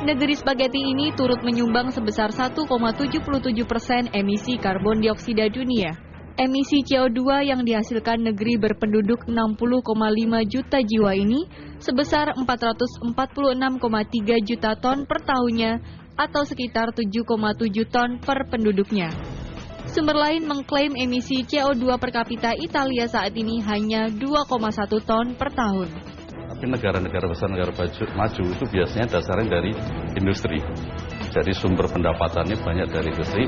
Negeri spaghetti ini turut menyumbang sebesar 1,77% emisi karbon dioksida dunia. Emisi CO2 yang dihasilkan negeri berpenduduk 60,5 juta jiwa ini sebesar 446,3 juta ton per tahunnya atau sekitar 7,7 ton per penduduknya. Sumber lain mengklaim emisi CO2 per kapita Italia saat ini hanya 2,1 ton per tahun. Tapi negara-negara besar, negara maju itu biasanya dasarnya dari industri. Jadi sumber pendapatannya banyak dari industri.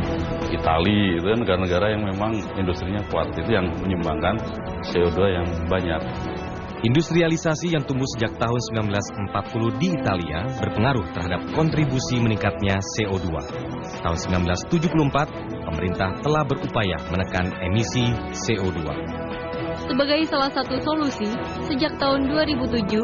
Italia itu negara-negara yang memang industrinya kuat, itu yang menyumbangkan CO2 yang banyak. Industrialisasi yang tumbuh sejak tahun 1940 di Italia berpengaruh terhadap kontribusi meningkatnya CO2. Tahun 1974, pemerintah telah berupaya menekan emisi CO2. Sebagai salah satu solusi, sejak tahun 2007,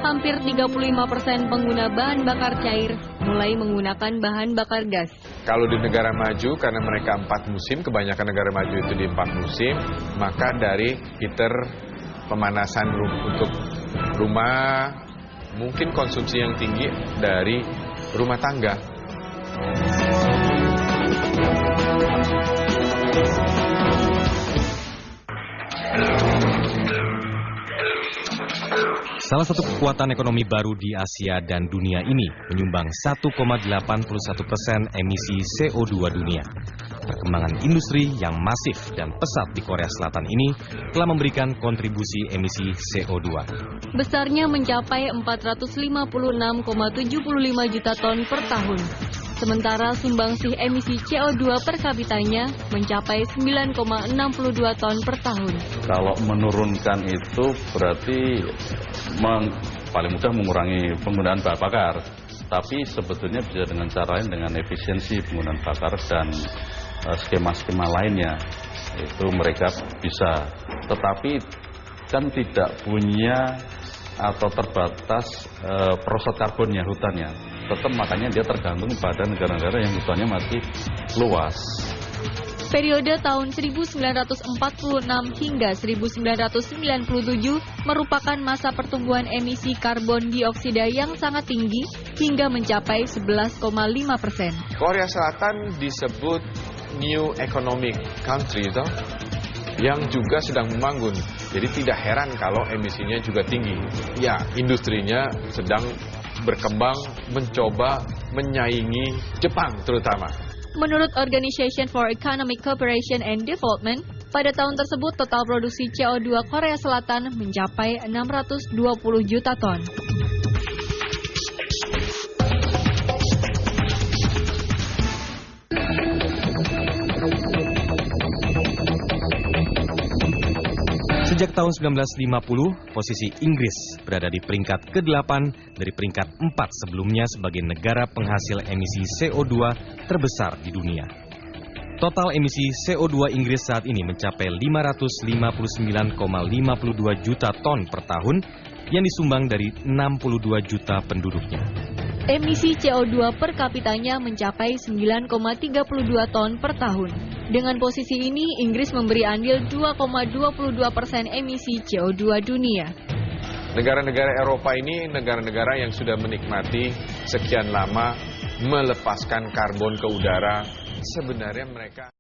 hampir 35% pengguna bahan bakar cair mulai menggunakan bahan bakar gas. Kalau di negara maju, karena mereka 4 musim, kebanyakan negara maju itu di 4 musim, maka dari heater pemanasan untuk rumah, mungkin konsumsi yang tinggi dari rumah tangga. Salah satu kekuatan ekonomi baru di Asia dan dunia ini menyumbang 1,81% emisi CO2 dunia. Perkembangan industri yang masif dan pesat di Korea Selatan ini telah memberikan kontribusi emisi CO2. Besarnya mencapai 456,75 juta ton per tahun. Sementara sumbangsih emisi CO2 per kapitanya mencapai 9,62 ton per tahun. Kalau menurunkan itu berarti paling mudah mengurangi penggunaan bahan bakar. Tapi sebetulnya bisa dengan cara lain, dengan efisiensi penggunaan bakar dan skema-skema lainnya. Itu mereka bisa, tetapi kan tidak punya atau terbatas prosot karbonnya, hutannya. Tetap makanya dia tergantung pada negara-negara yang hutannya masih luas. Periode tahun 1946 hingga 1997 merupakan masa pertumbuhan emisi karbon dioksida yang sangat tinggi hingga mencapai 11,5%. Korea Selatan disebut New Economic Country, yang juga sedang membangun. Jadi tidak heran kalau emisinya juga tinggi. Ya, industrinya sedang berkembang, mencoba menyaingi Jepang terutama. Menurut Organization for Economic Cooperation and Development, pada tahun tersebut total produksi CO2 Korea Selatan mencapai 620 juta ton. Sejak tahun 1950, posisi Inggris berada di peringkat ke-8 dari peringkat 4 sebelumnya sebagai negara penghasil emisi CO2 terbesar di dunia. Total emisi CO2 Inggris saat ini mencapai 559,52 juta ton per tahun yang disumbang dari 62 juta penduduknya. Emisi CO2 per kapitanya mencapai 9,32 ton per tahun. Dengan posisi ini, Inggris memberi andil 2,22% emisi CO2 dunia. Negara-negara Eropa ini negara-negara yang sudah menikmati sekian lama melepaskan karbon ke udara. Sebenarnya mereka